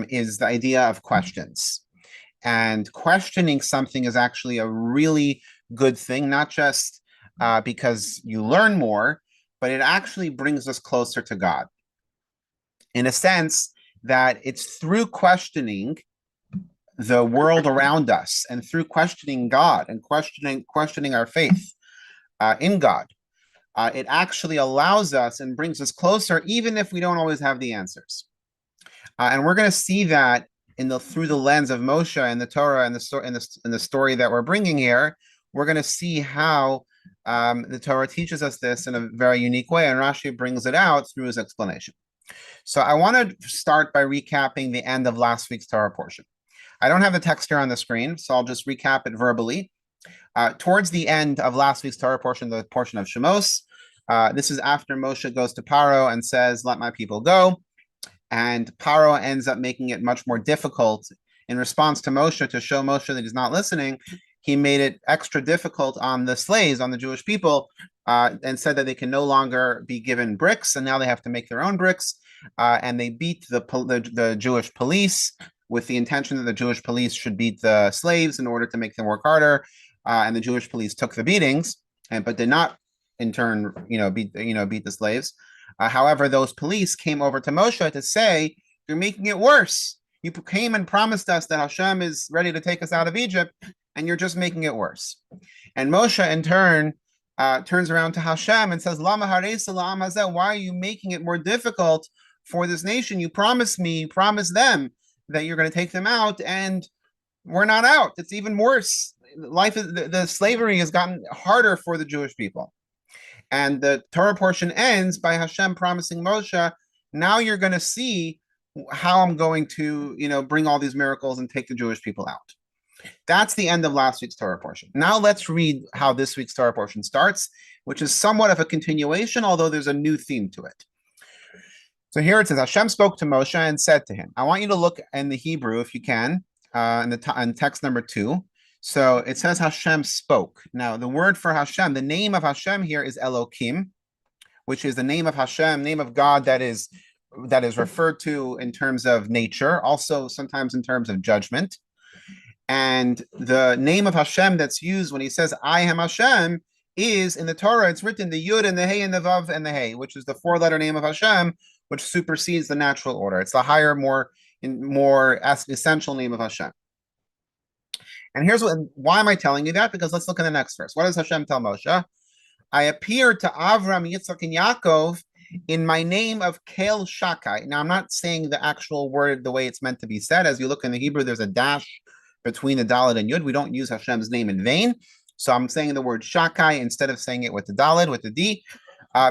is the idea of questions. And questioning something is actually a really good thing, not just because you learn more, but it actually brings us closer to God. In a sense that it's through questioning the world around us and through questioning God and questioning our faith in God, it actually allows us and brings us closer, even if we don't always have the answers. And we're going to see that through the lens of Moshe and the Torah and the story that we're bringing here. We're going to see how the Torah teaches us this in a very unique way, and Rashi brings it out through his explanation. So I want to start by recapping the end of last week's Torah portion. I don't have the text here on the screen, so I'll just recap it verbally. Towards the end of last week's Torah portion, the portion of Shemos, this is after Moshe goes to Paro and says, "Let my people go." And Paro ends up making it much more difficult in response to Moshe, to show Moshe that he's not listening. He made it extra difficult on the slaves, on the Jewish people, and said that they can no longer be given bricks, and now they have to make their own bricks. And they beat the Jewish police with the intention that the Jewish police should beat the slaves in order to make them work harder. And the Jewish police took the beatings, but did not, in turn, beat the slaves. However, those police came over to Moshe to say, "You're making it worse. You came and promised us that Hashem is ready to take us out of Egypt, and you're just making it worse." And Moshe, in turn, turns around to Hashem and says, "Lama haresa la'am hazeh? Why are you making it more difficult for this nation? You promised them that you're going to take them out, and we're not out. It's even worse. The slavery has gotten harder for the Jewish people." And the Torah portion ends by Hashem promising Moshe, "Now you're going to see how I'm going to, bring all these miracles and take the Jewish people out." That's the end of last week's Torah portion. Now let's read how this week's Torah portion starts, which is somewhat of a continuation, although there's a new theme to it. So here it says, Hashem spoke to Moshe and said to him. I want you to look in the Hebrew, if you can, in text number 2. So it says Hashem spoke. Now, the word for Hashem, the name of Hashem here is Elohim, which is the name of Hashem, name of God that is referred to in terms of nature, also sometimes in terms of judgment. And the name of Hashem that's used when he says, "I am Hashem," is in the Torah, it's written the Yud and the Hey and the Vav and the Hey, which is the 4-letter name of Hashem, which supersedes the natural order. It's the higher, more essential name of Hashem. And why am I telling you that? Because let's look at the next verse. What does Hashem tell Moshe? I appeared to Avram, Yitzchak, and Yaakov in my name of Kel Shakai. Now, I'm not saying the actual word the way it's meant to be said. As you look in the Hebrew, there's a dash between the Dalet and Yud. We don't use Hashem's name in vain. So I'm saying the word Shakai instead of saying it with the Dalet, with the D,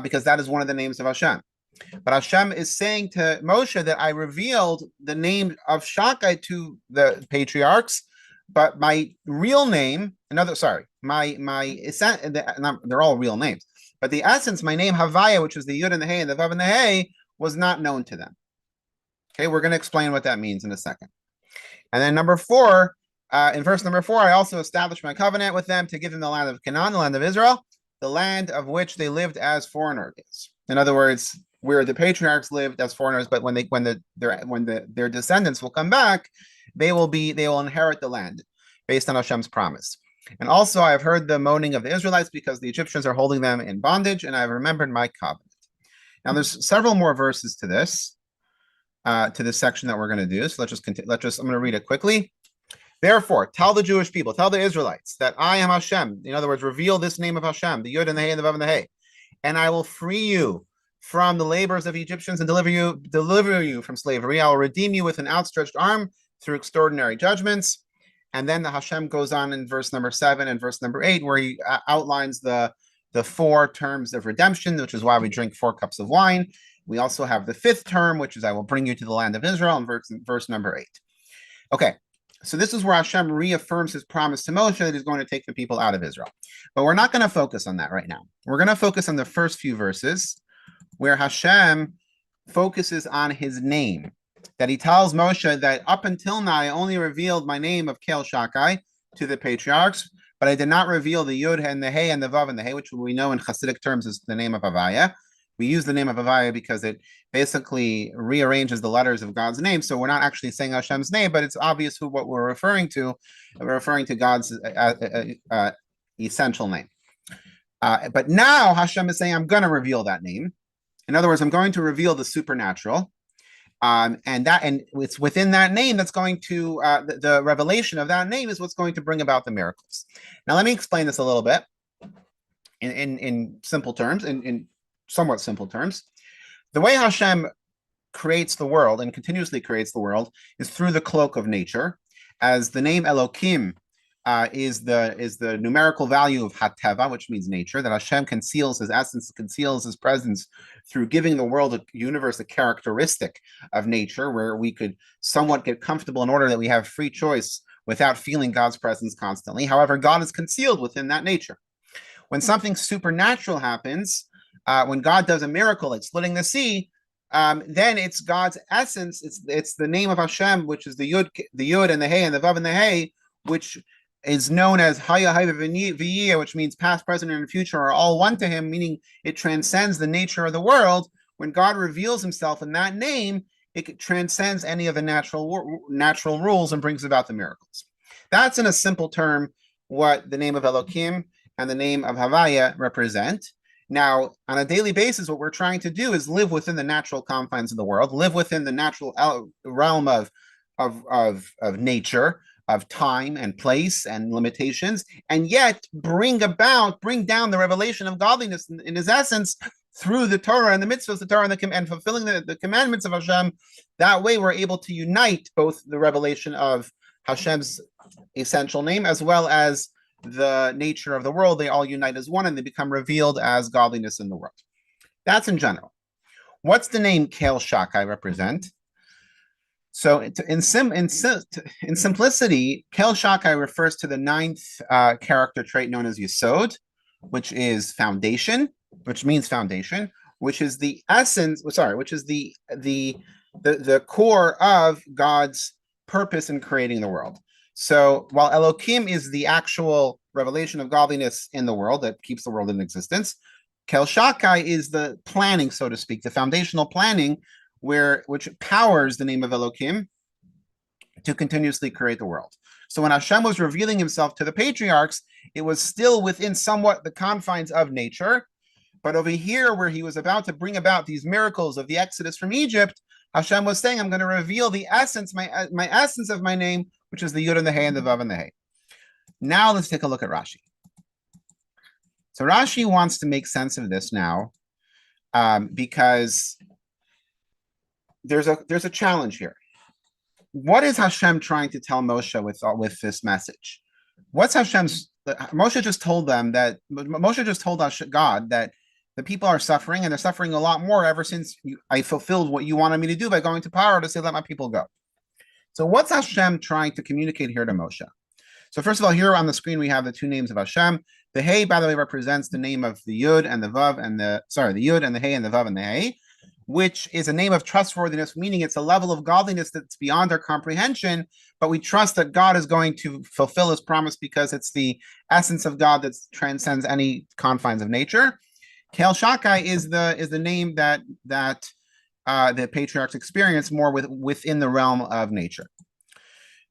because that is one of the names of Hashem. But Hashem is saying to Moshe that I revealed the name of Shakai to the patriarchs, but my real name, they're all real names, but the essence, my name Havaya, which is the Yud and the Hey and the Vav and the Hey, was not known to them. Okay, we're going to explain what that means in a second. And then number 4, in verse number 4, I also established my covenant with them to give them the land of Canaan, the land of Israel, the land of which they lived as foreigners. In other words, where the patriarchs lived as foreigners, but when their descendants will come back, they will inherit the land based on Hashem's promise. And also I have heard the moaning of the Israelites because the Egyptians are holding them in bondage, and I have remembered my covenant. Now there's several more verses to this section that we're going to do. So I'm going to read it quickly. Therefore, tell the Jewish people, tell the Israelites that I am Hashem. In other words, reveal this name of Hashem, the Yud and the Hey and the Vav and the Hey, and I will free you from the labors of Egyptians and deliver you from slavery. I will redeem you with an outstretched arm through extraordinary judgments. And then the Hashem goes on in verse number 7 and verse number 8, where he outlines the 4 terms of redemption, which is why we drink 4 cups of wine. We also have the 5th term, which is I will bring you to the land of Israel, in verse number 8. Okay, so this is where Hashem reaffirms his promise to Moshe that he's going to take the people out of Israel. But we're not going to focus on that right now. We're going to focus on the first few verses, where Hashem focuses on his name, that he tells Moshe that up until now, I only revealed my name of Kel Shakai to the patriarchs, but I did not reveal the Yud and the Hey and the Vav and the Hey, which we know in Hasidic terms is the name of Havaya. We use the name of Havaya because it basically rearranges the letters of God's name. So we're not actually saying Hashem's name, but it's obvious what we're referring to. We're referring to God's essential name. But now Hashem is saying, I'm going to reveal that name. In other words, I'm going to reveal the supernatural. And it's within that name that's going to, the revelation of that name is what's going to bring about the miracles. Now, let me explain this a little bit in simple terms, in somewhat simple terms. The way Hashem creates the world and continuously creates the world is through the cloak of nature, as the name Elokim is the numerical value of Hateva, which means nature, that Hashem conceals his essence, conceals his presence through giving the world, a universe, a characteristic of nature where we could somewhat get comfortable in order that we have free choice without feeling God's presence constantly. However, God is concealed within that nature. When something supernatural happens, when God does a miracle like splitting the sea, then it's God's essence. It's the name of Hashem, which is the Yud and the Hey and the Vav and the Hey, which is known as Haya Haya V'yiyah, which means past, present, and future are all one to him, meaning it transcends the nature of the world. When God reveals himself in that name, it transcends any of the natural rules and brings about the miracles. That's in a simple term what the name of Elokim and the name of Havaya represent. Now, on a daily basis, what we're trying to do is live within the natural confines of the world, live within the natural realm of nature, of time and place and limitations, and yet bring down the revelation of godliness in his essence through the Torah and the mitzvahs, the Torah and fulfilling the commandments of Hashem. That way we're able to unite both the revelation of Hashem's essential name as well as the nature of the world. They all unite as one and they become revealed as godliness in the world. That's in general. What's the name Kel Shakai represent? So in simplicity, Kel Shakai refers to the ninth character trait known as Yesod, which is foundation, which means foundation, which is the essence, which is the core of God's purpose in creating the world. So while Elokim is the actual revelation of godliness in the world that keeps the world in existence, Kel Shakai is the planning, so to speak, the foundational planning which powers the name of Elokim to continuously create the world. So when Hashem was revealing himself to the patriarchs, it was still within somewhat the confines of nature. But over here, where he was about to bring about these miracles of the Exodus from Egypt, Hashem was saying, I'm going to reveal the essence, my essence of my name, which is the Yud and the Hey and the Vav and the Hey. Now let's take a look at Rashi. So Rashi wants to make sense of this now because there's a challenge here. What is Hashem trying to tell Moshe with this message? What's Hashem's? Moshe just told God that the people are suffering and they're suffering a lot more ever since I fulfilled what you wanted me to do by going to Paro to say, let my people go. So what's Hashem trying to communicate here to Moshe? So first of all, here on the screen, we have the two names of Hashem. The Hey, by the way, represents the name of the Yud and the Vav and the Yud and the Hey and the Vav and the Hey, which is a name of trustworthiness, meaning it's a level of godliness that's beyond our comprehension, but we trust that God is going to fulfill his promise because it's the essence of God that transcends any confines of nature. Kel Shakai is the name that the patriarchs experience more within the realm of nature.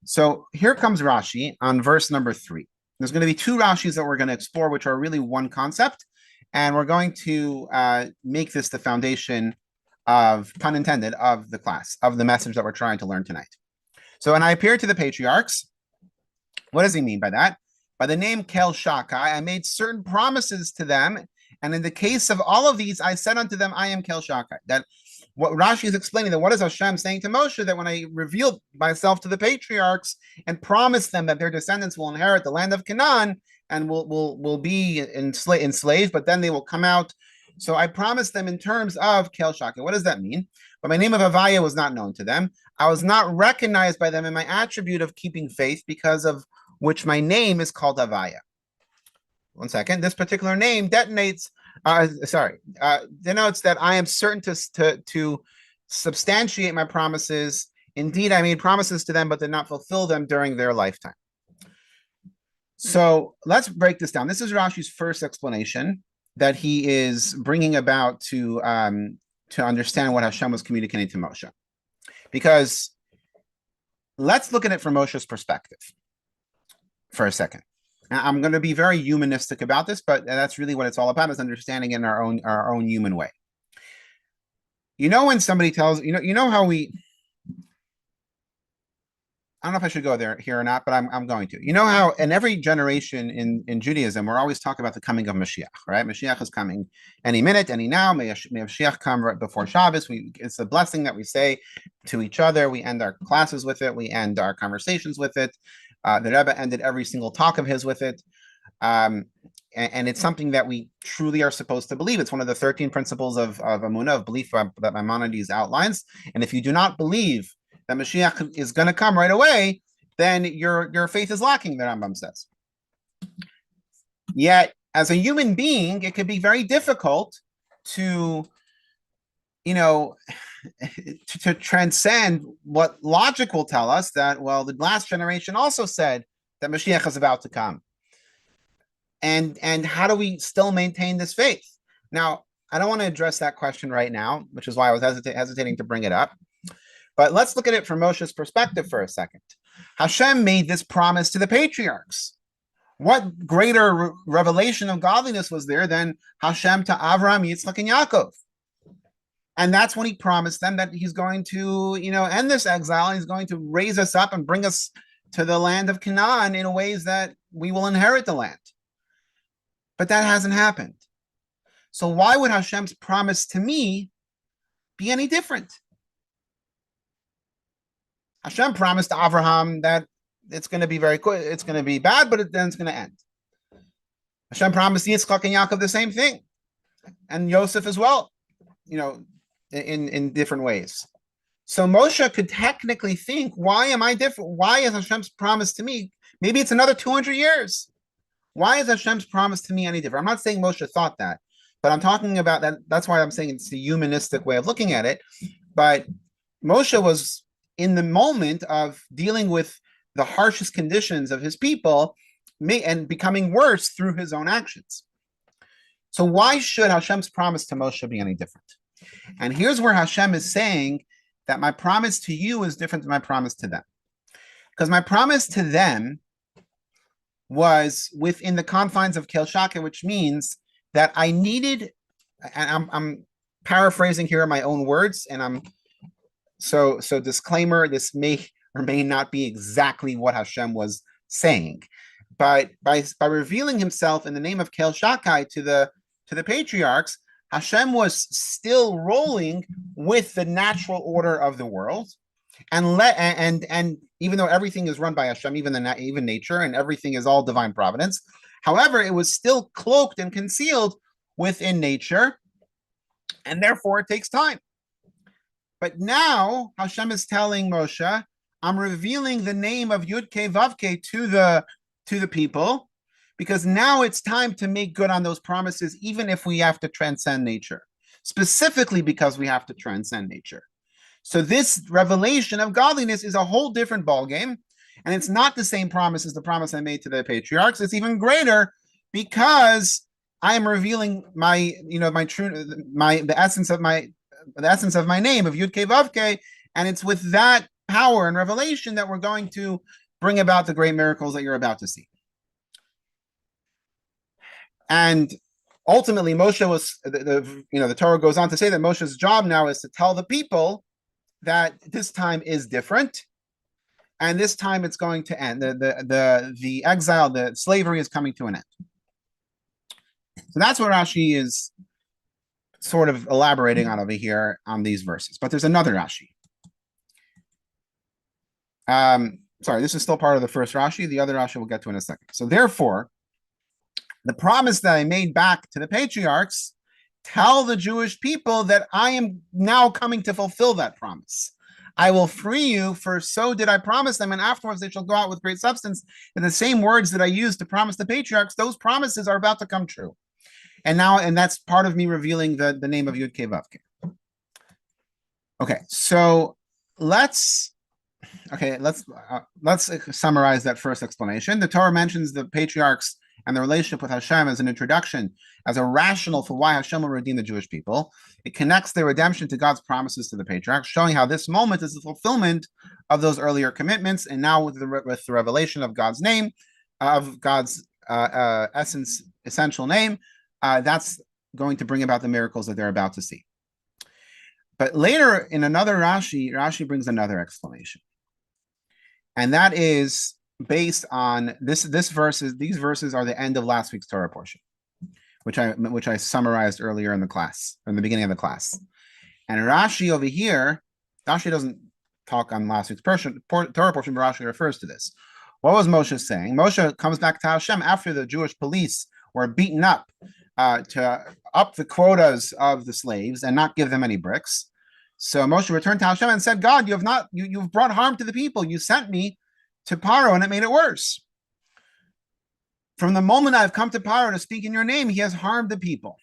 So here comes Rashi on verse number 3. There's going to be two Rashis that we're going to explore, which are really one concept, and we're going to make this the foundation of, pun intended, of the class, of the message that we're trying to learn tonight. So, when I appeared to the patriarchs, what does he mean by that? By the name Kel Shakai, I made certain promises to them, and in the case of all of these, I said unto them, I am Kel Shakai. That what Rashi is explaining, that what is Hashem saying to Moshe, that when I revealed myself to the patriarchs and promised them that their descendants will inherit the land of Canaan and will be enslaved, but then they will come out. So I promised them in terms of Kel Shakai. What does that mean? But my name of Havaya was not known to them. I was not recognized by them in my attribute of keeping faith, because of which my name is called Havaya. One second. This particular name denotes that I am certain to substantiate my promises. Indeed, I made promises to them, but did not fulfill them during their lifetime. So let's break this down. This is Rashi's first explanation that he is bringing about to understand what Hashem was communicating to Moshe. Because let's look at it from Moshe's perspective for a second. I'm going to be very humanistic about this, but that's really what it's all about, is understanding in our own human way. You know, when somebody tells you know how we, I don't know if I should go there here or not, but I'm going to. You know how in every generation in Judaism, we're always talking about the coming of Mashiach, right? Mashiach is coming any minute, any now. May Mashiach come right before Shabbos. It's a blessing that we say to each other. We end our classes with it. We end our conversations with it. The Rebbe ended every single talk of his with it. And it's something that we truly are supposed to believe. It's one of the 13 principles of Emunah, of belief, that Maimonides outlines. And if you do not believe that Mashiach is going to come right away, then your faith is lacking, the Rambam says. Yet, as a human being, it could be very difficult to, to transcend what logic will tell us that, well, the last generation also said that Mashiach is about to come. And how do we still maintain this faith? Now, I don't want to address that question right now, which is why I was hesitating to bring it up. But let's look at it from Moshe's perspective for a second. Hashem made this promise to the patriarchs. What greater revelation of godliness was there than Hashem to Avraham, Yitzchak, and Yaakov? And that's when he promised them that he's going to, end this exile. And he's going to raise us up and bring us to the land of Canaan in ways that we will inherit the land. But that hasn't happened. So why would Hashem's promise to me be any different? Hashem promised to Avraham that it's going to be it's going to be bad, but then it's going to end. Hashem promised Yitzchak and Yaakov the same thing, and Yosef as well, in different ways. So Moshe could technically think, why am I different? Why is Hashem's promise to me? Maybe it's another 200 years. Why is Hashem's promise to me any different? I'm not saying Moshe thought that, but I'm talking about that. That's why I'm saying it's the humanistic way of looking at it. But Moshe was in the moment of dealing with the harshest conditions of his people and becoming worse through his own actions. So why should Hashem's promise to Moshe be any different? And here's where Hashem is saying that my promise to you is different than my promise to them. Because my promise to them was within the confines of Kel Shaka, which means that I needed, and I'm paraphrasing here in my own words, and so disclaimer, this may or may not be exactly what Hashem was saying, but by revealing himself in the name of Kel Shakai to the patriarchs, Hashem was still rolling with the natural order of the world, and even though everything is run by Hashem, even nature, and everything is all divine providence, however, it was still cloaked and concealed within nature, and therefore it takes time. But now Hashem is telling Moshe, I'm revealing the name of Yud-Kei Vav-Kei to the people, because now it's time to make good on those promises, even if we have to transcend nature, specifically because we have to transcend nature. So this revelation of godliness is a whole different ballgame, and it's not the same promise as the promise I made to the patriarchs. It's even greater because I am revealing the essence of my name of Yud-Kei Vav-Kei, and it's with that power and revelation that we're going to bring about the great miracles that you're about to see. And ultimately, Moshe was the Torah goes on to say that Moshe's job now is to tell the people that this time is different, and this time it's going to end. The exile, the slavery is coming to an end. So that's what Rashi is sort of elaborating on over here on these verses. But there's another Rashi. Sorry, this is still part of the first Rashi. The other Rashi we'll get to in a second. So therefore, the promise that I made back to the patriarchs, tell the Jewish people that I am now coming to fulfill that promise. I will free you, for so did I promise them, and afterwards they shall go out with great substance. And the same words that I used to promise the patriarchs, those promises are about to come true. And that's part of me revealing the name of Yud-Kei Vav-Kei. Okay, so let's summarize that first explanation. The Torah mentions the patriarchs and the relationship with Hashem as an introduction, as a rational for why Hashem will redeem the Jewish people. It connects their redemption to God's promises to the patriarchs, showing how this moment is the fulfillment of those earlier commitments. And now with the revelation of God's name, of God's essential name, that's going to bring about the miracles that they're about to see. But later in another Rashi brings another explanation. And that is based on these verses are the end of last week's Torah portion, which I summarized earlier in the class, in the beginning of the class. And Rashi over here, Rashi doesn't talk on last week's Torah portion, but Rashi refers to this. What was Moshe saying? Moshe comes back to Hashem after the Jewish police were beaten up to up the quotas of the slaves and not give them any bricks. So Moshe returned to Hashem and said, God, you've brought harm to the people. You sent me to Paro and it made it worse. From the moment I've come to Paro to speak in your name, he has harmed the people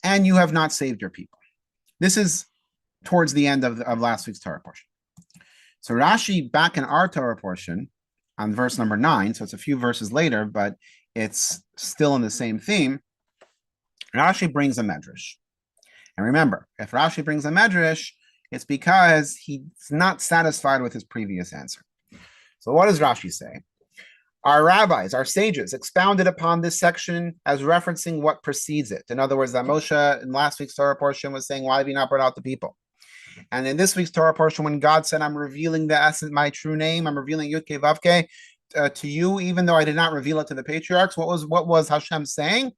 and you have not saved your people. This is towards the end of last week's Torah portion. So Rashi, back in our Torah portion on verse number 9, so it's a few verses later, but it's still in the same theme. Rashi brings a medrash. And remember, if Rashi brings a medrash, it's because he's not satisfied with his previous answer. So what does Rashi say? Our rabbis, our sages, expounded upon this section as referencing what precedes it. In other words, that Moshe in last week's Torah portion was saying, why have you not brought out the people? And in this week's Torah portion, when God said, I'm revealing the essence, my true name, I'm revealing Yud-Kei Vav-Kei to you, even though I did not reveal it to the patriarchs, what was Hashem saying?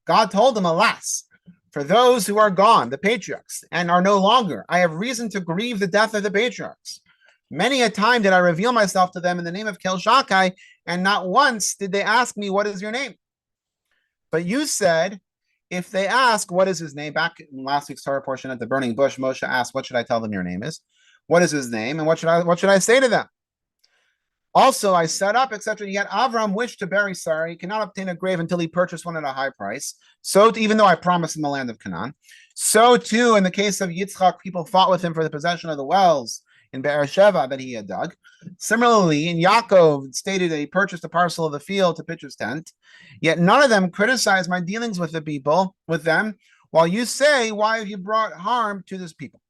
God told them, alas, for those who are gone, the patriarchs, and are no longer, I have reason to grieve the death of the patriarchs. Many a time did I reveal myself to them in the name of Kel Shakai, and not once did they ask me, what is your name? But you said, if they ask, what is his name? Back in last week's Torah portion at the burning bush, Moshe asked, what should I tell them your name is? What is his name? And what should I say to them? Also, I set up, etc. Yet Avram wished to bury Sarah. He cannot obtain a grave until he purchased one at a high price. So, even though I promised him the land of Canaan, so too in the case of Yitzchak, people fought with him for the possession of the wells in Beersheba that he had dug. Similarly, in Yaakov, stated that he purchased a parcel of the field to pitch his tent. Yet none of them criticized my dealings with the people, with them, while you say, why have you brought harm to this people?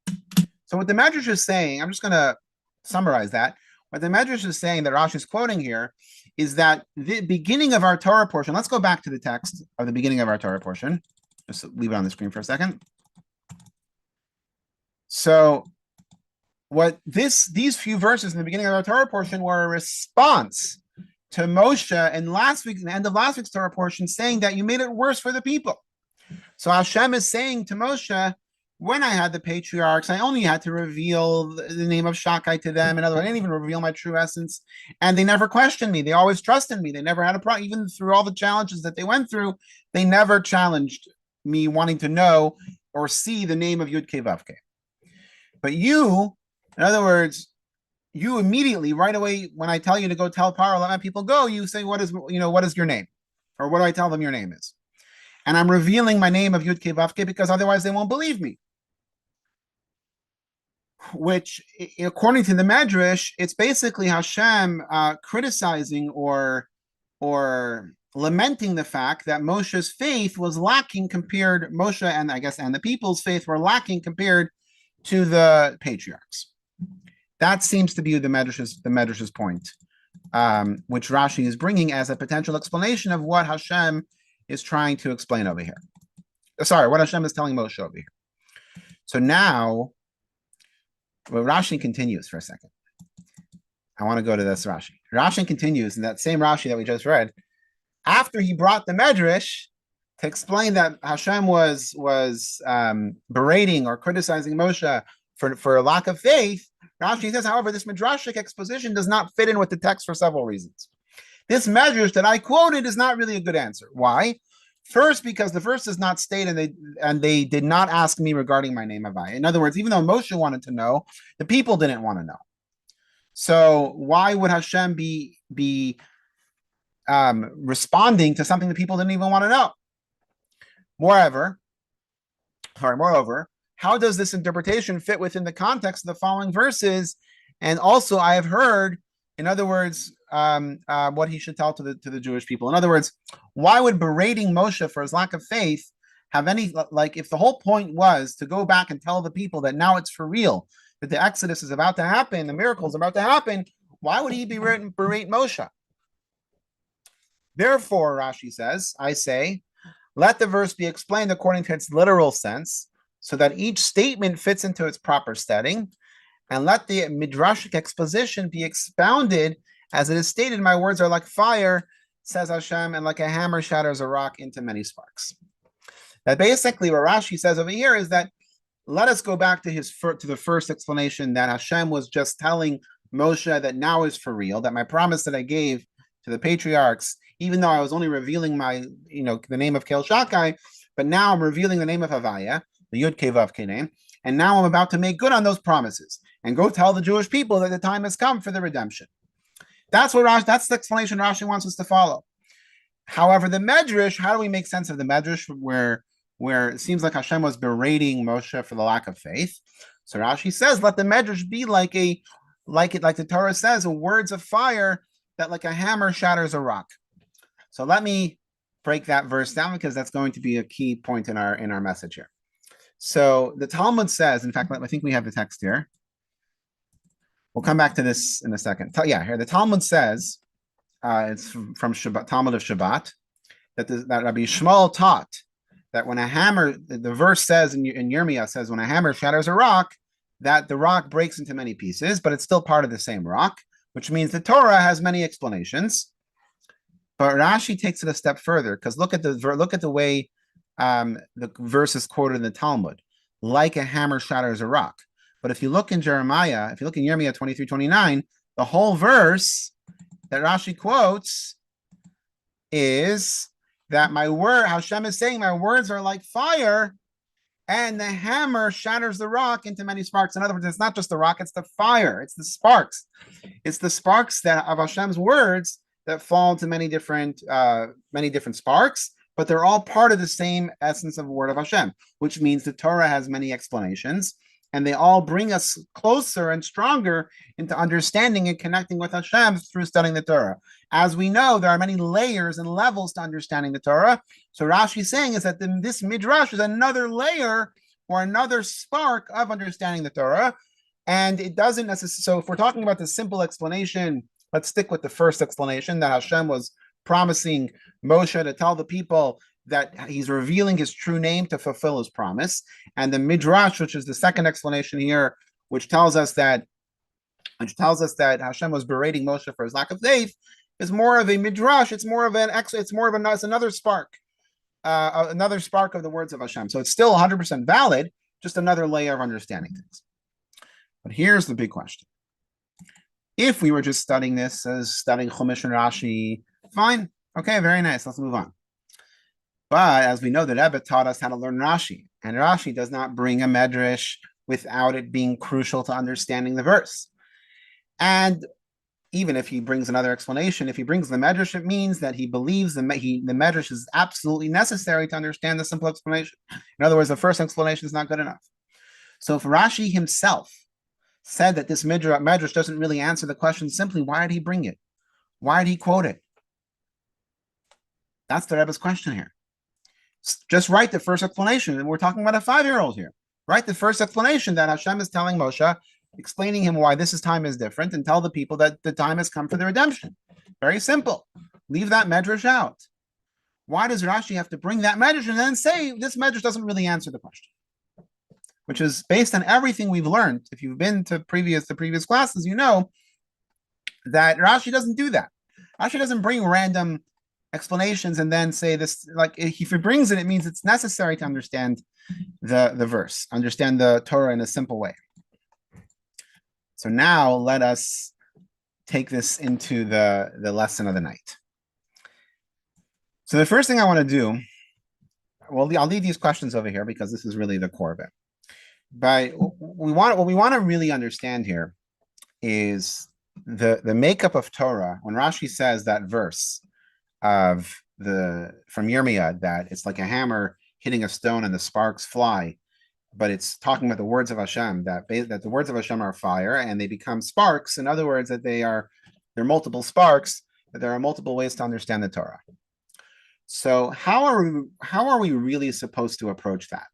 So what the Medrash is saying, I'm just going to summarize that. What the Medrash is saying that Rashi is quoting here is that the beginning of our Torah portion, let's go back to the text of the beginning of our Torah portion. Just leave it on the screen for a second. So what these few verses in the beginning of our Torah portion were a response to Moshe in the end of last week's Torah portion, saying that you made it worse for the people. So Hashem is saying to Moshe, when I had the patriarchs, I only had to reveal the name of Shakai to them. In other words, I didn't even reveal my true essence. And they never questioned me. They always trusted me. They never had a problem. Even through all the challenges that they went through, they never challenged me wanting to know or see the name of Yud-Kei Vav-Kei. But you, in other words, you immediately, right away, when I tell you to go tell Paro, let my people go, you say, what is your name? Or what do I tell them your name is? And I'm revealing my name of Yud-Kei Vav-Kei because otherwise they won't believe me. Which, according to the Medrash, it's basically Hashem criticizing or lamenting the fact that Moshe's faith was lacking compared, Moshe and the people's faith were lacking compared to the patriarchs. That seems to be the Medrash's point, which Rashi is bringing as a potential explanation of what Hashem is trying to explain over here. Sorry, what Hashem is telling Moshe over here. So now, well, Rashi continues for a second. I want to go to this Rashi. Rashi continues in that same Rashi that we just read. After he brought the Medrash to explain that Hashem was berating or criticizing Moshe for a lack of faith, Rashi says, however, this Midrashic exposition does not fit in with the text for several reasons. This Medrash that I quoted is not really a good answer. Why? First, because the verse does not state, and they did not ask me regarding my name Avai. In other words, even though Moshe wanted to know, the people didn't want to know. So why would Hashem be responding to something the people didn't even want to know? Moreover, how does this interpretation fit within the context of the following verses? And also, I have heard, in other words, what he should tell to the Jewish people. In other words, why would berating Moshe for his lack of faith have any, like, if the whole point was to go back and tell the people that now it's for real, that the Exodus is about to happen, the miracle is about to happen, why would he berate Moshe? Therefore, Rashi says, I say, let the verse be explained according to its literal sense, so that each statement fits into its proper setting, and let the midrashic exposition be expounded as it is stated, my words are like fire, says Hashem, and like a hammer shatters a rock into many sparks. That basically what Rashi says over here is that let us go back to the first explanation that Hashem was just telling Moshe that now is for real, that my promise that I gave to the patriarchs, even though I was only revealing the name of Kel Shakai, but now I'm revealing the name of Havaya, the Yud Kei Vav Kei name, and now I'm about to make good on those promises and go tell the Jewish people that the time has come for the redemption. That's the explanation Rashi wants us to follow. However, the Medrash, how do we make sense of the Medrash where it seems like Hashem was berating Moshe for the lack of faith? So Rashi says, let the Medrash be like the Torah says, words of fire that like a hammer shatters a rock. So let me break that verse down because that's going to be a key point in our message here. So the Talmud says, in fact, I think we have the text here. We'll come back to this in a second. Yeah, here the Talmud says, it's from Shabbat, Talmud of Shabbat, that Rabbi Shmuel taught that when a hammer, the verse says in Yirmiyah says, when a hammer shatters a rock, that the rock breaks into many pieces, but it's still part of the same rock, which means the Torah has many explanations. But Rashi takes it a step further because look at the way the verse is quoted in the Talmud, like a hammer shatters a rock. But if you look in Jeremiah, if you look in Yirmiyah 23:29, the whole verse that Rashi quotes is that Hashem is saying, my words are like fire, and the hammer shatters the rock into many sparks. In other words, it's not just the rock, it's the fire, it's the sparks. It's the sparks of Hashem's words that fall into many different sparks, but they're all part of the same essence of the word of Hashem, which means the Torah has many explanations, and they all bring us closer and stronger into understanding and connecting with Hashem through studying the Torah. As we know, there are many layers and levels to understanding the Torah. So Rashi is saying is that this midrash is another layer or another spark of understanding the Torah, and it doesn't necessarily. So if we're talking about the simple explanation, let's stick with the first explanation that Hashem was promising Moshe to tell the people that he's revealing his true name to fulfill his promise. And the Midrash, which is the second explanation here, which tells us that Hashem was berating Moshe for his lack of faith, is more of a Midrash. It's another spark, another spark of the words of Hashem. So it's still 100% valid, just another layer of understanding things. But here's the big question. If we were just studying this as studying Chumash and Rashi, fine. Okay, very nice. Let's move on. But as we know, the Rebbe taught us how to learn Rashi. And Rashi does not bring a medrash without it being crucial to understanding the verse. And even if he brings another explanation, if he brings the medrash, it means that he believes the medrash is absolutely necessary to understand the simple explanation. In other words, the first explanation is not good enough. So if Rashi himself said that this medrash doesn't really answer the question simply, why did he bring it? Why did he quote it? That's the Rebbe's question here. Just write the first explanation, and we're talking about a 5-year-old here. Write the first explanation that Hashem is telling Moshe, explaining him why this time is different, and tell the people that the time has come for the redemption. Very simple. Leave that medrash out. Why does Rashi have to bring that medrash and then say this medrash doesn't really answer the question? Which is based on everything we've learned. If you've been to previous classes, you know that Rashi doesn't do that. Rashi doesn't bring random explanations and then say this. Like if he brings it, it means it's necessary to understand the verse, understand the Torah in a simple way. So now let us take this into the lesson of the night. So the first thing I want to do, well, I'll leave these questions over here because this is really the core of it. But what we want to really understand here is the makeup of Torah. When Rashi says that verse from Yirmiyah that it's like a hammer hitting a stone and the sparks fly, but it's talking about the words of Hashem, that the words of Hashem are fire and they become sparks. In other words, that they are There are multiple sparks, that there are multiple ways to understand the Torah. So how are we really supposed to approach that?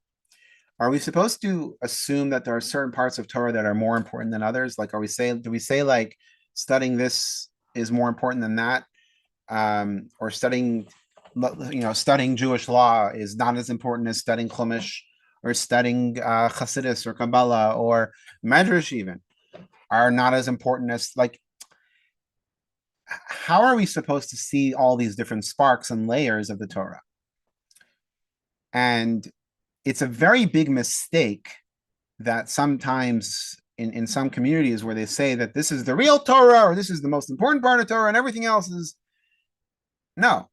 Are we supposed to assume that there are certain parts of Torah that are more important than others? Like, do we say like studying this is more important than that? Or studying Jewish law is not as important as studying Chumash or studying Hasidus or Kabbalah or Medrash even are not as important as like. How are we supposed to see all these different sparks and layers of the Torah? And it's a very big mistake that sometimes in some communities where they say that this is the real Torah or this is the most important part of Torah and everything else is no.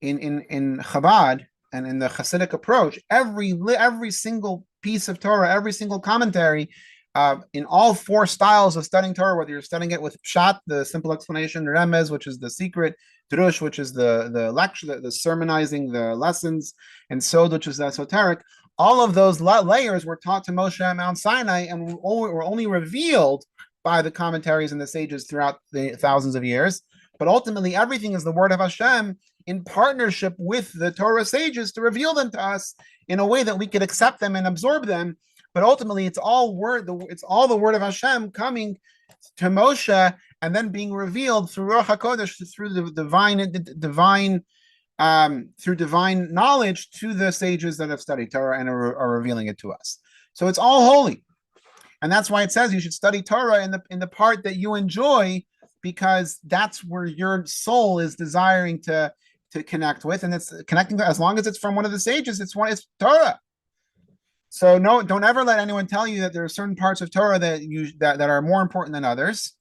In Chabad and in the Hasidic approach, every single piece of Torah, every single commentary, in all four styles of studying Torah, whether you're studying it with Pshat, the simple explanation, Remez, which is the secret, Drush, which is the lecture, the sermonizing, the lessons, and Sod, which is the esoteric, all of those layers were taught to Moshe at Mount Sinai and were only revealed by the commentaries and the sages throughout the thousands of years. But ultimately, everything is the word of Hashem in partnership with the Torah sages to reveal them to us in a way that we could accept them and absorb them. But ultimately, it's all the word of Hashem coming to Moshe and then being revealed through Ruach HaKodesh, through the divine knowledge to the sages that have studied Torah and are revealing it to us. So it's all holy, and that's why it says you should study Torah in the part that you enjoy, because that's where your soul is desiring to connect with, and it's connecting as long as it's from one of the sages. It's Torah. So no, don't ever let anyone tell you that there are certain parts of Torah that are more important than others.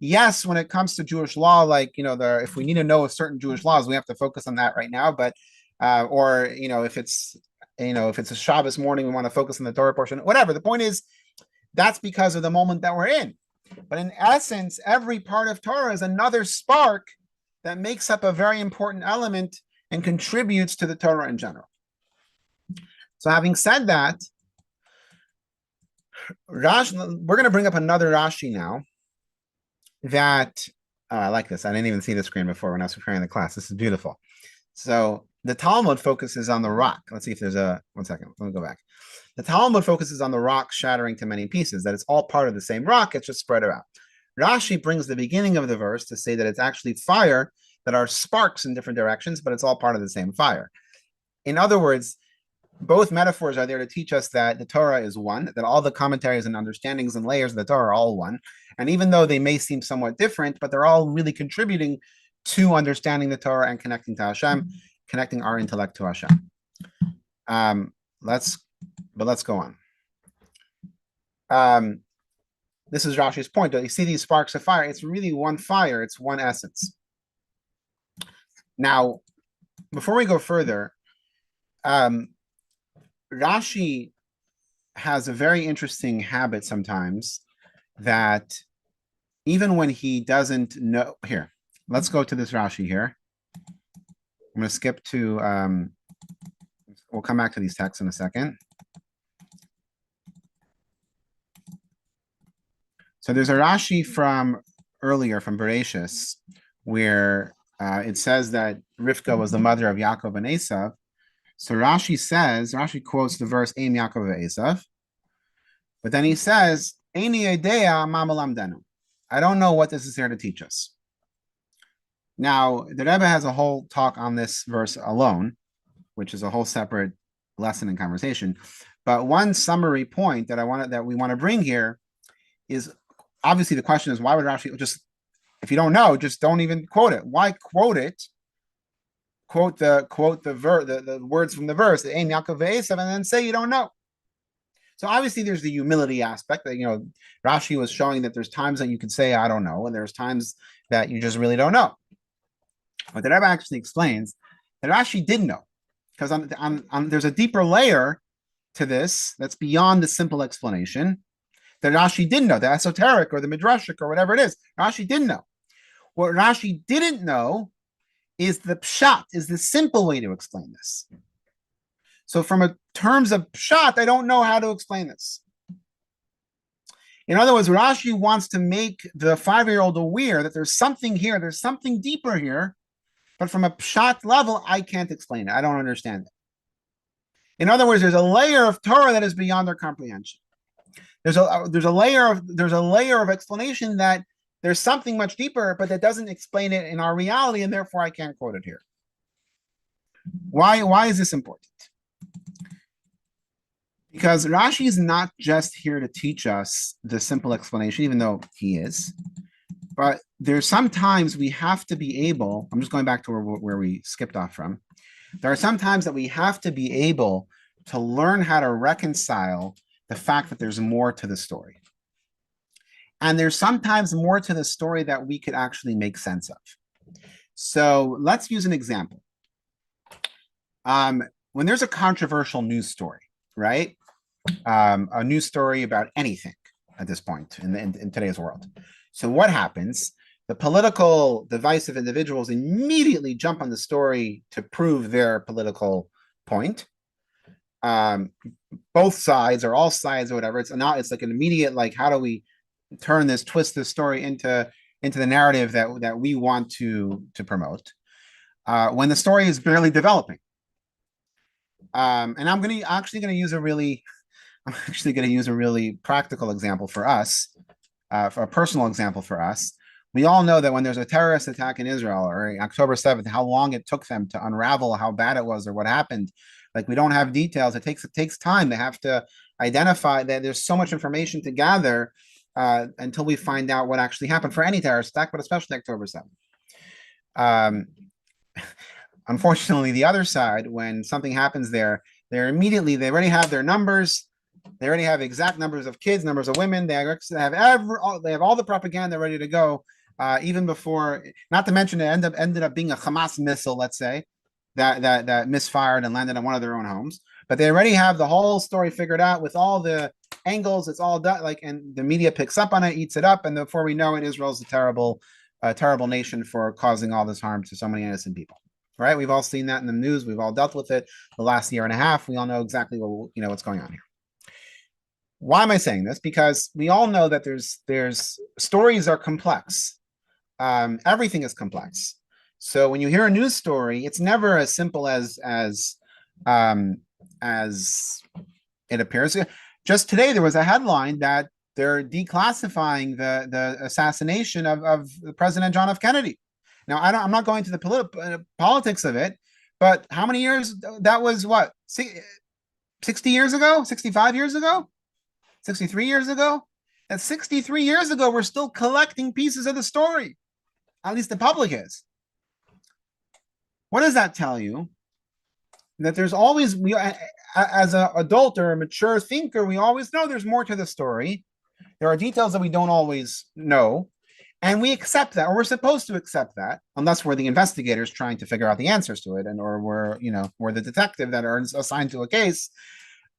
Yes, when it comes to Jewish law, like if we need to know certain Jewish laws, we have to focus on that right now. But if it's a Shabbos morning, we want to focus on the Torah portion. Whatever. The point is, that's because of the moment that we're in. But in essence, every part of Torah is another spark that makes up a very important element and contributes to the Torah in general. So having said that, Rashi, we're going to bring up another Rashi now that I like this. I didn't even see the screen before when I was preparing the class. This is beautiful. So the Talmud focuses on the rock. Let's see if there's one second. Let me go back. The Talmud focuses on the rock shattering to many pieces, that it's all part of the same rock, it's just spread out. Rashi brings the beginning of the verse to say that it's actually fire that are sparks in different directions, but it's all part of the same fire. In other words, both metaphors are there to teach us that the Torah is one, that all the commentaries and understandings and layers of the Torah are all one. And even though they may seem somewhat different, but they're all really contributing to understanding the Torah and connecting to Hashem, connecting our intellect to Hashem. Let's go on. This is Rashi's point. You see these sparks of fire? It's really one fire. It's one essence. Now, before we go further, Rashi has a very interesting habit sometimes that even when he doesn't know, here, let's go to this Rashi here. I'm going to skip to, we'll come back to these texts in a second. So there's a Rashi from earlier, from Bereshis, where it says that Rivka was the mother of Yaakov and Esav. So Rashi quotes the verse, Ein Yaakov Esav, but then he says, Eini Idea Ma Melamdenu. I don't know what this is here to teach us. Now, the Rebbe has a whole talk on this verse alone, which is a whole separate lesson and conversation. But one summary point that we want to bring here is, obviously the question is, why would Rashi just, if you don't know, just don't even quote it. Why quote it? Quote the words from the verse, Ein Yaakov Esav, and then say you don't know. So obviously there's the humility aspect that, Rashi was showing that there's times that you can say I don't know, and there's times that you just really don't know. But the Rebbe actually explains that Rashi did know, because there's a deeper layer to this that's beyond the simple explanation that Rashi didn't know, the esoteric or the midrashic or whatever it is. Rashi didn't know. What Rashi didn't know is the pshat, is the simple way to explain this. So from terms of pshat, I don't know how to explain this. In other words, Rashi wants to make the 5-year-old aware that there's something here, there's something deeper here, but from a pshat level, I can't explain it. I don't understand it. In other words, there's a layer of Torah that is beyond their comprehension. There's a layer of explanation that there's something much deeper, but that doesn't explain it in our reality, and therefore I can't quote it here. Why is this important? Because Rashi is not just here to teach us the simple explanation, even though he is, but there's sometimes we have to be able, I'm just going back to where we skipped off from. There are some times that we have to be able to learn how to reconcile the fact that there's more to the story. And there's sometimes more to the story that we could actually make sense of. So let's use an example. When there's a controversial news story, right? A news story about anything at this point in today's world. So what happens? The political divisive individuals immediately jump on the story to prove their political point. Both sides or all sides or whatever. It's like an immediate, like, how do we twist this story into the narrative that we want to promote when the story is barely developing. And I'm actually going to use a really practical example for us, for a personal example for us. We all know that when there's a terrorist attack in Israel or October 7th, how long it took them to unravel how bad it was or what happened. Like, we don't have details. It takes time. They have to identify that there's so much information to gather until we find out what actually happened for any terrorist attack, but especially October 7th. Unfortunately, the other side, when something happens there, they already have their numbers. They already have exact numbers of kids, numbers of women. They have all the propaganda ready to go, even before. Not to mention, it ended up being a Hamas missile, let's say, that misfired and landed on one of their own homes. But they already have the whole story figured out with all the angles. It's all done, and the media picks up on it, eats it up, and before we know it, Israel's a terrible nation for causing all this harm to so many innocent people. Right? We've all seen that in the news. We've all dealt with it the last year and a half. We all know exactly what's going on here. Why am I saying this? Because we all know that there's stories are complex. Everything is complex. So when you hear a news story, it's never as simple as it appears. Just today, there was a headline that they're declassifying the assassination of President John F. Kennedy. Now, I'm not going to the politics of it, but how many years? That was what, 60 years ago, 65 years ago, 63 years ago? That's 63 years ago. We're still collecting pieces of the story. At least the public is. What does that tell you? That there's always, as an adult or a mature thinker, we always know there's more to the story. There are details that we don't always know. And we accept that, or we're supposed to accept that, unless we're the investigators trying to figure out the answers to it, or we're the detective that are assigned to a case.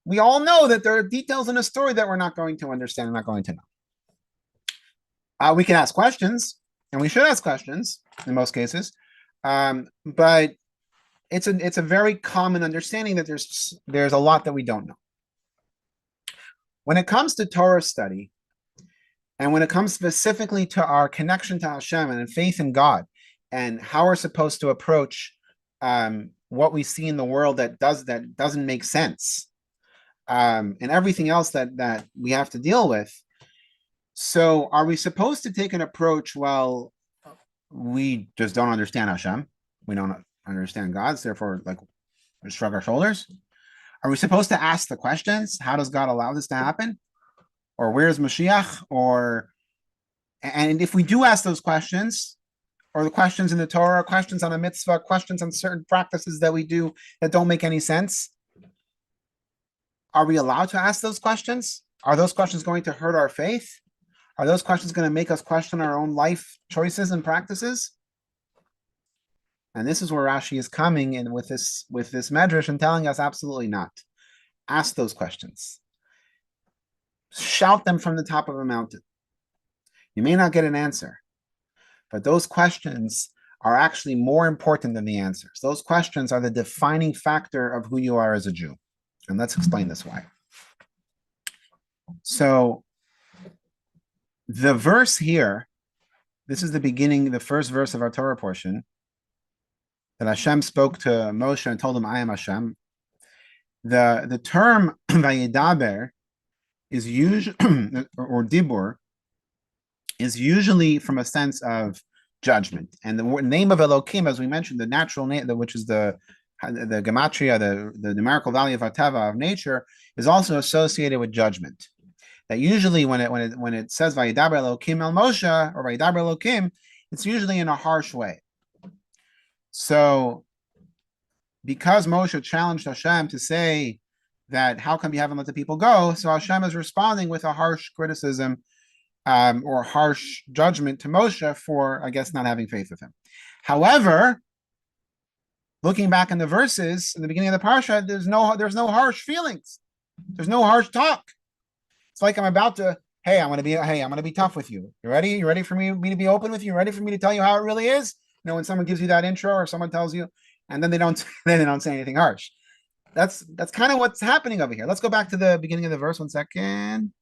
We all know that there are details in a story that we're not going to understand and not going to know. We can ask questions, and we should ask questions in most cases, but it's a very common understanding that there's a lot that we don't know. When it comes to Torah study, and when it comes specifically to our connection to Hashem and faith in God, and how we're supposed to approach what we see in the world that doesn't make sense, and everything else that we have to deal with. So, are we supposed to take an approach? Well, we just don't understand Hashem. We don't understand God. Therefore, we shrug our shoulders. Are we supposed to ask the questions? How does God allow this to happen? Or where's Mashiach? And if we do ask those questions, or the questions in the Torah, questions on a mitzvah, questions on certain practices that we do that don't make any sense, are we allowed to ask those questions? Are those questions going to hurt our faith? Are those questions going to make us question our own life choices and practices? And this is where Rashi is coming in with this medrash and telling us absolutely not. Ask those questions. Shout them from the top of a mountain. You may not get an answer, but those questions are actually more important than the answers. Those questions are the defining factor of who you are as a Jew. And let's explain this why. So The verse here, this is the beginning, the first verse of our Torah portion, that Hashem spoke to Moshe and told him, I am Hashem. The term Vayedaber is usually, or Dibur, is usually from a sense of judgment. And the name of Elokim, as we mentioned, the natural name, which is the gematria, the numerical value of Hateva, of nature, is also associated with judgment. That usually when it says Vayedaber Elokim el Moshe or Vayedaber Elokim, it's usually in a harsh way. So because Moshe challenged Hashem to say that how come you haven't let the people go, so Hashem is responding with a harsh criticism or harsh judgment to Moshe for, I guess, not having faith with him. However, looking back in the verses in the beginning of the Parsha, there's no harsh feelings. There's no harsh talk. It's like I'm about to, I'm gonna be tough with you. You ready? You ready for me to be open with you? Ready for me to tell you how it really is? You know, when someone gives you that intro or someone tells you, and then they don't say anything harsh. That's kind of what's happening over here. Let's go back to the beginning of the verse 1 second.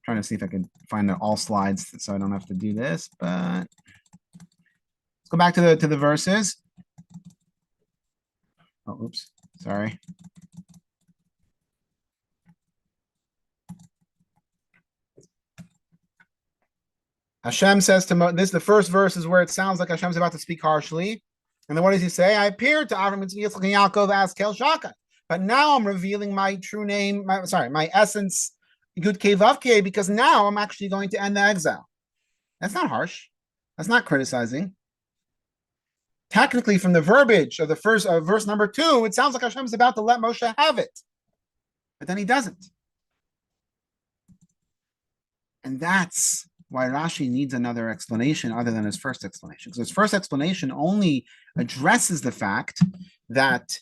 Trying to see if I can find all slides so I don't have to do this, but let's go back to the verses. Oh, oops, sorry. Hashem says to Moses, the first verse is where it sounds like Hashem's about to speak harshly. And then what does he say? I appeared to Avram, Yitzchak, and Yaakov as Kel Shaka. But now I'm revealing my true name, my essence, Yud Kei Vav Kei, because now I'm actually going to end the exile. That's not harsh. That's not criticizing. Technically, from the verbiage of the first verse number 2, it sounds like Hashem's about to let Moshe have it. But then he doesn't. And that's why Rashi needs another explanation other than his first explanation. Because his first explanation only addresses the fact that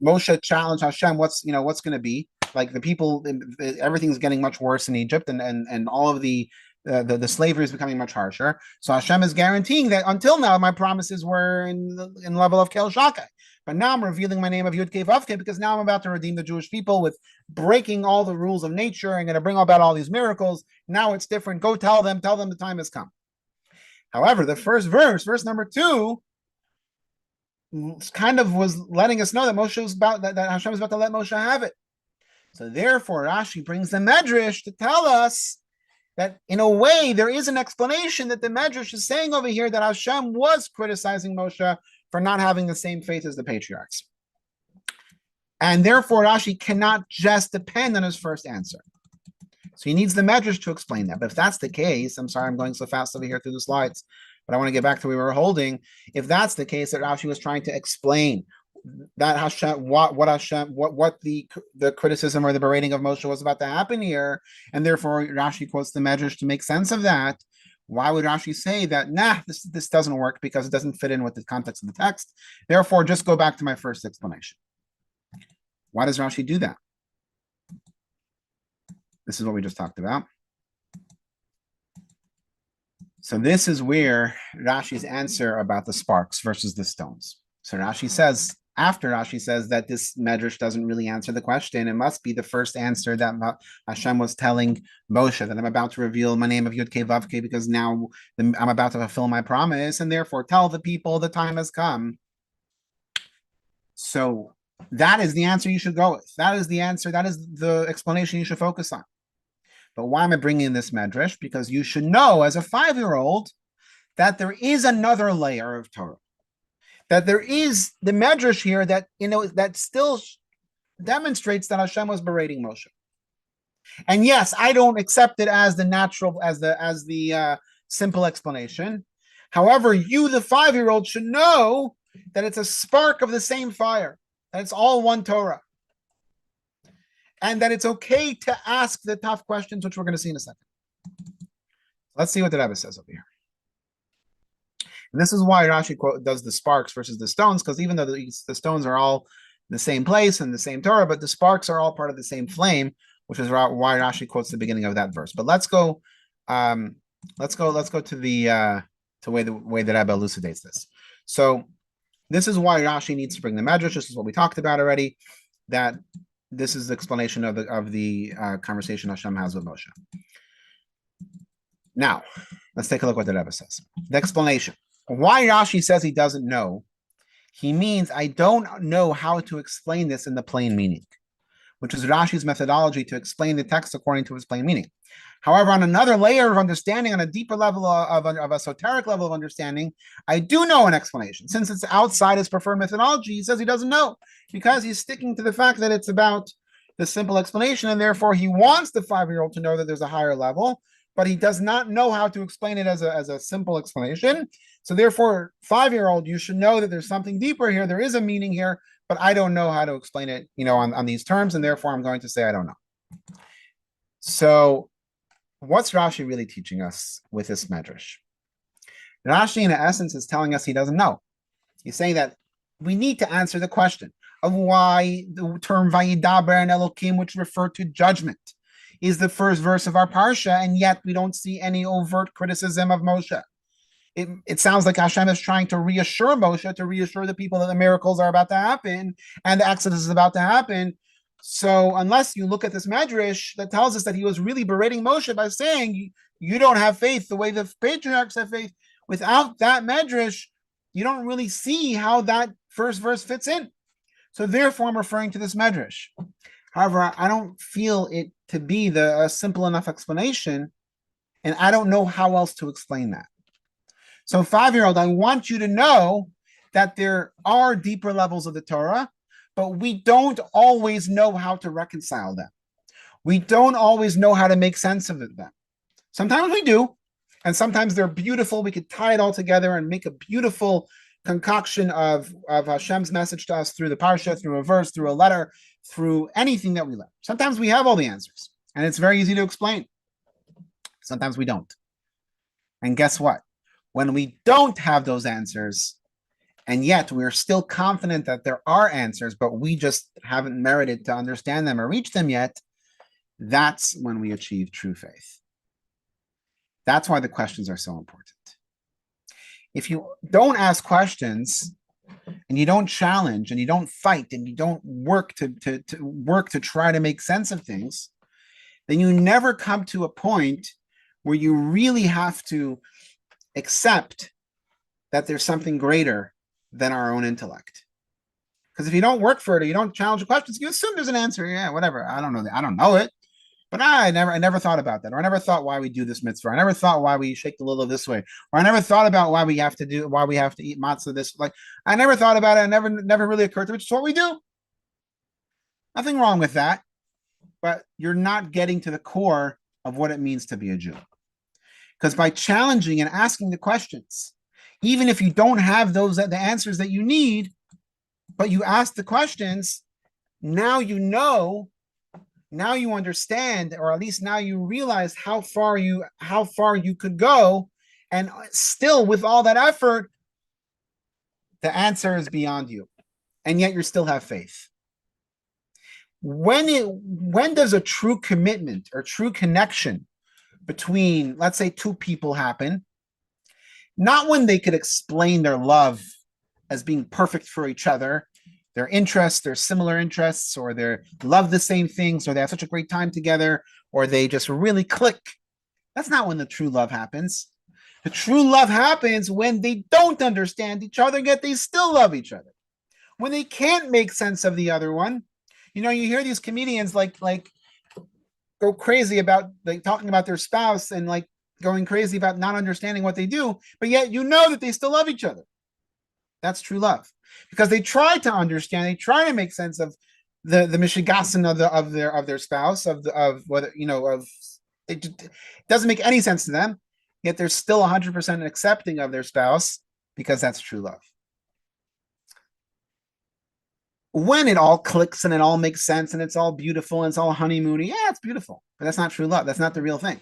Moshe challenged Hashem, what's going to be? Like the people, everything's getting much worse in Egypt, and all of the slavery is becoming much harsher. So Hashem is guaranteeing that until now, my promises were in level of Kel Shakai. But now I'm revealing my name of Yud Kei Vav Kei because now I'm about to redeem the Jewish people with breaking all the rules of nature and going to bring about all these miracles. Now it's different. Go tell them the time has come. However, the first verse number 2, kind of was letting us know that that Hashem is about to let Moshe have it. So therefore, Rashi brings the Medrash to tell us that in a way there is an explanation that the Medrash is saying over here that Hashem was criticizing Moshe for not having the same faith as the patriarchs. And therefore, Rashi cannot just depend on his first answer. So he needs the Medrash to explain that. But if that's the case, I'm sorry I'm going so fast over here through the slides, but I want to get back to where we were holding. If that's the case, that Rashi was trying to explain that Hashem, what the criticism or the berating of Moshe was about to happen here, and therefore Rashi quotes the Medrash to make sense of that. Why would Rashi say that? This doesn't work because it doesn't fit in with the context of the text. Therefore, just go back to my first explanation. Why does Rashi do that? This is what we just talked about. So this is where Rashi's answer about the sparks versus the stones. So Rashi says, after Rashi says that this Medrash doesn't really answer the question, it must be the first answer that Hashem was telling Moshe, that I'm about to reveal my name of Yud Kei Vav Kei because now I'm about to fulfill my promise, and therefore tell the people the time has come. So that is the answer you should go with. That is the answer. That is the explanation you should focus on. But why am I bringing in this Medrash? Because you should know as a 5-year-old that there is another layer of Torah. That there is the Medrash here that that still demonstrates that Hashem was berating Moshe. And yes, I don't accept it as the natural, as the simple explanation. However, you, the 5-year-old, should know that it's a spark of the same fire. That it's all one Torah. And that it's okay to ask the tough questions, which we're going to see in a second. Let's see what the Rebbe says over here. And this is why Rashi does the sparks versus the stones, because even though the stones are all in the same place and the same Torah, but the sparks are all part of the same flame, which is why Rashi quotes the beginning of that verse. But let's go to the way that Rebbe elucidates this. So this is why Rashi needs to bring the Medrash. This is what we talked about already, that this is the explanation of the conversation Hashem has with Moshe. Now, let's take a look what the Rebbe says. The explanation. Why Rashi says he doesn't know, he means I don't know how to explain this in the plain meaning, which is Rashi's methodology to explain the text according to its plain meaning. However, on another layer of understanding, on a deeper level of esoteric level of understanding, I do know an explanation. Since it's outside his preferred methodology, he says he doesn't know because he's sticking to the fact that it's about the simple explanation, and therefore he wants the 5-year-old to know that there's a higher level, but he does not know how to explain it as a simple explanation. So therefore, 5-year-old, you should know that there's something deeper here. There is a meaning here, but I don't know how to explain it, on these terms, and therefore I'm going to say I don't know. So what's Rashi really teaching us with this medrash? Rashi, in essence, is telling us he doesn't know. He's saying that we need to answer the question of why the term Vayidaber and Elokim, which refer to judgment, is the first verse of our Parsha, and yet we don't see any overt criticism of Moshe. It sounds like Hashem is trying to reassure Moshe, to reassure the people that the miracles are about to happen and the Exodus is about to happen. So unless you look at this medrash that tells us that he was really berating Moshe by saying, you don't have faith the way the patriarchs have faith, without that medrash, you don't really see how that first verse fits in. So therefore, I'm referring to this medrash. However, I don't feel it to be a simple enough explanation, and I don't know how else to explain that. So 5-year-old, I want you to know that there are deeper levels of the Torah, but we don't always know how to reconcile them. We don't always know how to make sense of them. Sometimes we do, and sometimes they're beautiful. We could tie it all together and make a beautiful concoction of Hashem's message to us through the Parsha, through a verse, through a letter, through anything that we learn. Sometimes we have all the answers, and it's very easy to explain. Sometimes we don't. And guess what? When we don't have those answers, and yet we're still confident that there are answers, but we just haven't merited to understand them or reach them yet, that's when we achieve true faith. That's why the questions are so important. If you don't ask questions, and you don't challenge, and you don't fight, and you don't work to try to make sense of things, then you never come to a point where you really have to accept that there's something greater than our own intellect. Because if you don't work for it, or you don't challenge the questions, you assume there's an answer. Yeah, whatever. I don't know it. But I never thought about that. Or I never thought why we do this mitzvah. I never thought why we shake the lulav this way. Or I never thought about why we have to eat matzah this. Like, I never thought about it. I never really occurred to me. It's what we do. Nothing wrong with that. But you're not getting to the core of what it means to be a Jew. Because by challenging and asking the questions, even if you don't have the answers that you need, but you ask the questions, now you know, now you understand, or at least now you realize how far you could go, and still with all that effort, the answer is beyond you, and yet you still have faith. When does a true commitment or true connection between, let's say, two people happen? Not when they could explain their love as being perfect for each other, their interests, their similar interests, or they love the same things, or they have such a great time together, or they just really click. That's not when the true love happens. The true love happens when they don't understand each other, yet they still love each other. When they can't make sense of the other one. You hear these comedians like go crazy about talking about their spouse and like going crazy about not understanding what they do, but yet you know that they still love each other. That's true love, because they try to understand, they try to make sense of the mishigasin of their spouse, it doesn't make any sense to them, yet they're still 100% accepting of their spouse, because that's true love. When it all clicks and it all makes sense and it's all beautiful and it's all honeymoony, yeah, it's beautiful, but that's not true love. That's not the real thing.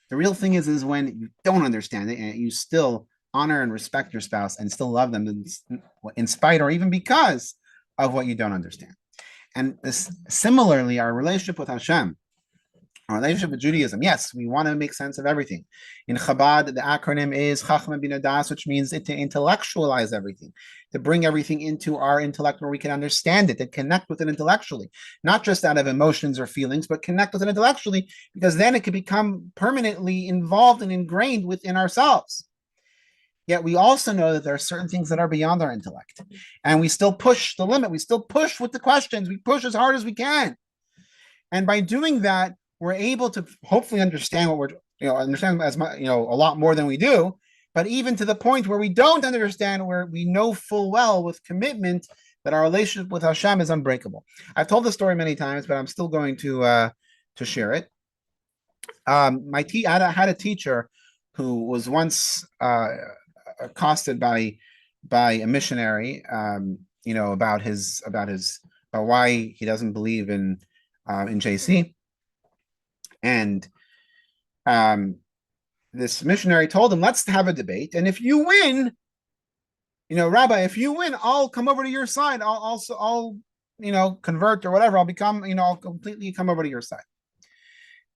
The real thing is when you don't understand it and you still honor and respect your spouse and still love them in spite or even because of what you don't understand. And similarly, our relationship with Hashem, Our relationship with Judaism, yes, we want to make sense of everything. In Chabad, the acronym is Chachma Bina Das, which means to intellectualize everything, to bring everything into our intellect where we can understand it, to connect with it intellectually, not just out of emotions or feelings, but connect with it intellectually, because then it can become permanently involved and ingrained within ourselves. Yet we also know that there are certain things that are beyond our intellect, and we still push the limit. We still push with the questions. We push as hard as we can, and by doing that, we're able to hopefully understand what understand as much, a lot more than we do. But even to the point where we don't understand, where we know full well with commitment that our relationship with Hashem is unbreakable. I've told the story many times, but I'm still going to share it. I had a teacher who was once accosted by a missionary, about why he doesn't believe in JC. And this missionary told him, let's have a debate. And if you win, Rabbi, if you win, I'll come over to your side. I'll convert or whatever. I'll completely come over to your side.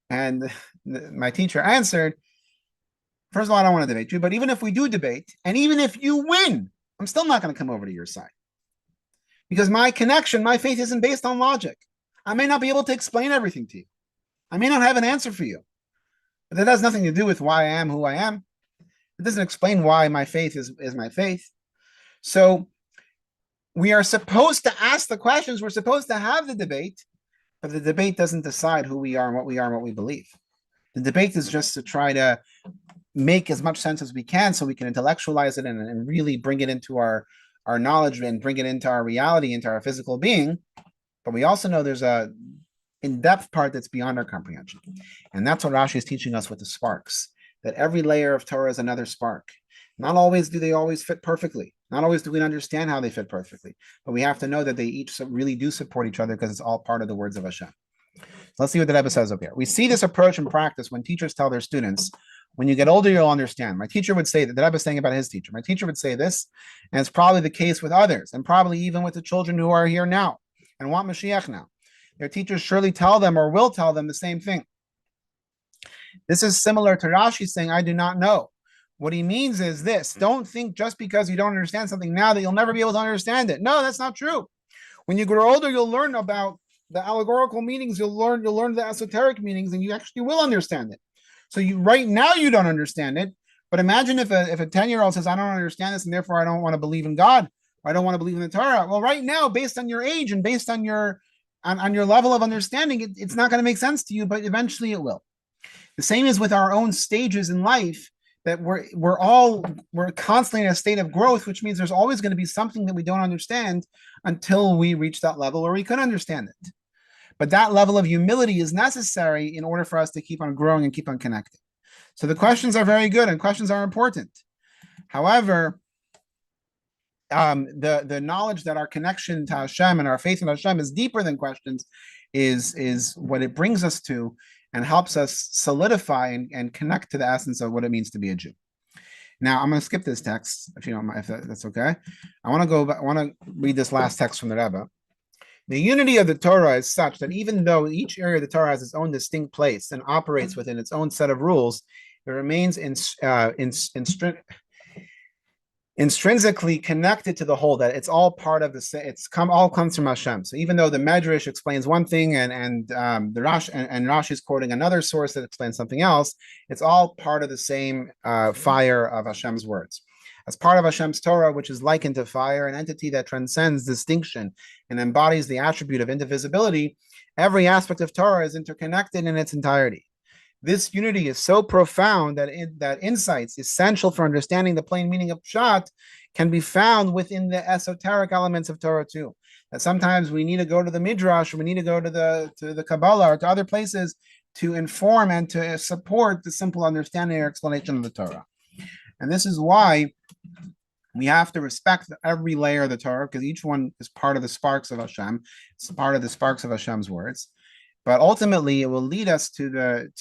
And my teacher answered, first of all, I don't want to debate you, but even if we do debate, and even if you win, I'm still not going to come over to your side. Because my connection, my faith isn't based on logic. I may not be able to explain everything to you. I may not have an answer for you. But that has nothing to do with why I am who I am. It doesn't explain why my faith is my faith. So we are supposed to ask the questions. We're supposed to have the debate, but the debate doesn't decide who we are and what we believe. The debate is just to try to make as much sense as we can so we can intellectualize it and really bring it into our knowledge and bring it into our reality, into our physical being. But we also know there's a in-depth part that's beyond our comprehension. And that's what Rashi is teaching us with the sparks, that every layer of Torah is another spark. Not always do they always fit perfectly. Not always do we understand how they fit perfectly, but we have to know that they each really do support each other because it's all part of the words of Hashem. So let's see what the Rebbe says up here. We see this approach in practice when teachers tell their students, when you get older, you'll understand. My teacher would say that, the Rebbe is saying about his teacher. My teacher would say this, and it's probably the case with others, and probably even with the children who are here now and want Mashiach now. Their teachers surely tell them or will tell them the same thing. This is similar to Rashi saying, I do not know. What he means is this: don't think just because you don't understand something now that you'll never be able to understand it. No, that's not true. When you grow older, you'll learn about the allegorical meanings, you'll learn the esoteric meanings, and you actually will understand it. So right now you don't understand it, but imagine if a 10-year-old says, I don't understand this, and therefore I don't want to believe in God, or I don't want to believe in the Torah. Well, right now, based on your age and based on your level of understanding, it's not going to make sense to you, but eventually it will. The same is with our own stages in life, that we're constantly in a state of growth, which means there's always going to be something that we don't understand until we reach that level where we can understand it. But that level of humility is necessary in order for us to keep on growing and keep on connecting. So the questions are very good and questions are important. However, the knowledge that our connection to Hashem and our faith in Hashem is deeper than questions is what it brings us to and helps us solidify and connect to the essence of what it means to be a Jew. Now, I'm going to skip this text, if you don't mind, if that's okay. I want to read this last text from the Rebbe. The unity of the Torah is such that even though each area of the Torah has its own distinct place and operates within its own set of rules, it remains intrinsically connected to the whole, that it's all part of all comes from Hashem. So even though the Medrash explains one thing and the Rashi and Rashi is quoting another source that explains something else, it's all part of the same fire of Hashem's words. As part of Hashem's Torah, which is likened to fire, an entity that transcends distinction and embodies the attribute of indivisibility, every aspect of Torah is interconnected in its entirety. This unity is so profound that insights essential for understanding the plain meaning of Pshat can be found within the esoteric elements of Torah too. That sometimes we need to go to the Midrash, or we need to go to the Kabbalah or to other places to inform and to support the simple understanding or explanation of the Torah. And this is why we have to respect every layer of the Torah, because each one is part of the sparks of Hashem. It's part of the sparks of Hashem's words. But ultimately, it will lead us to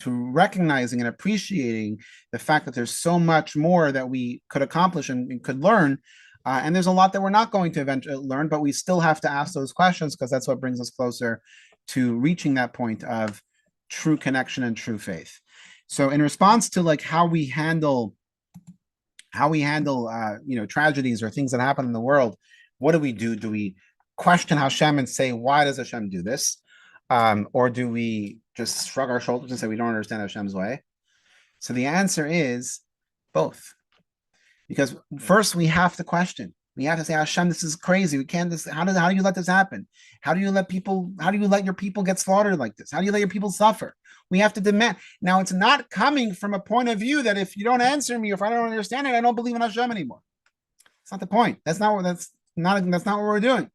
recognizing and appreciating the fact that there's so much more that we could accomplish and could learn. And there's a lot that we're not going to eventually learn, but we still have to ask those questions, because that's what brings us closer to reaching that point of true connection and true faith. So in response to like how we handle tragedies or things that happen in the world, what do we do? Do we question Hashem and say, why does Hashem do this? Or do we just shrug our shoulders and say we don't understand Hashem's way? So the answer is both. Because first we have to question. We have to say, Hashem, this is crazy. We can't. How do you let this happen? How do you let your people get slaughtered like this? How do you let your people suffer? We have to demand. Now, it's not coming from a point of view that if you don't answer me, or if I don't understand it, I don't believe in Hashem anymore. That's not the point. That's not what we're doing.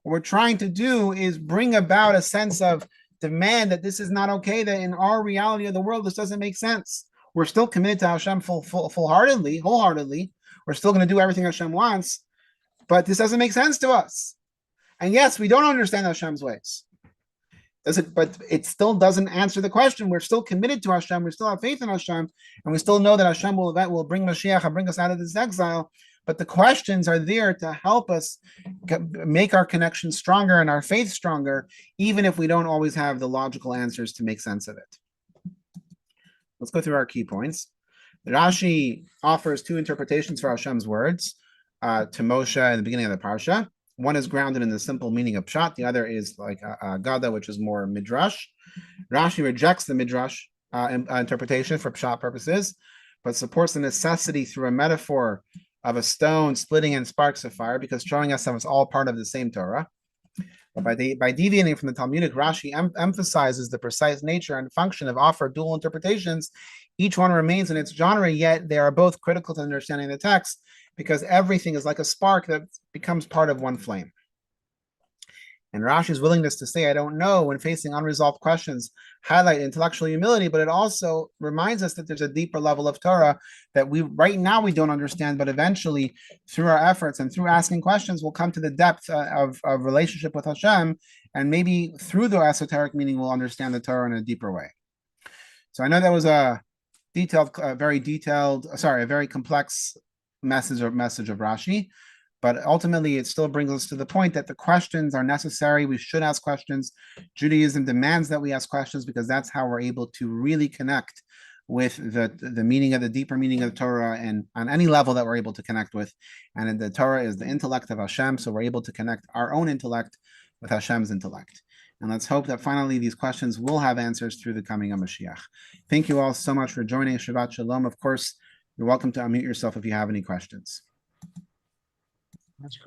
What we're trying to do is bring about a sense of demand that this is not okay, that in our reality of the world, this doesn't make sense. We're still committed to Hashem wholeheartedly. We're still going to do everything Hashem wants, but this doesn't make sense to us. And yes, we don't understand Hashem's ways. But it still doesn't answer the question. We're still committed to Hashem. We still have faith in Hashem, and we still know that Hashem will bring Mashiach and bring us out of this exile. But the questions are there to help us make our connection stronger and our faith stronger, even if we don't always have the logical answers to make sense of it. Let's go through our key points. Rashi offers two interpretations for Hashem's words to Moshe in the beginning of the Parsha. One is grounded in the simple meaning of pshat. The other is like Gada, which is more midrash. Rashi rejects the midrash interpretation for pshat purposes, but supports the necessity through a metaphor of a stone splitting in sparks of fire, because showing us that it's all part of the same Torah. But by deviating from the Talmudic, Rashi emphasizes the precise nature and function of offered dual interpretations. Each one remains in its genre, yet they are both critical to understanding the text, because everything is like a spark that becomes part of one flame. And Rashi's willingness to say, I don't know, when facing unresolved questions, highlight intellectual humility, but it also reminds us that there's a deeper level of Torah that right now we don't understand, but eventually through our efforts and through asking questions, we'll come to the depth of relationship with Hashem, and maybe through the esoteric meaning, we'll understand the Torah in a deeper way. So I know that was a very complex message of Rashi, but ultimately it still brings us to the point that the questions are necessary. We should ask questions. Judaism demands that we ask questions, because that's how we're able to really connect with the meaning of the deeper meaning of the Torah, and on any level that we're able to connect with. And the Torah is the intellect of Hashem, so we're able to connect our own intellect with Hashem's intellect. And let's hope that finally these questions will have answers through the coming of Mashiach. Thank you all so much for joining. Shabbat Shalom. Of course, you're welcome to unmute yourself if you have any questions. That's cool.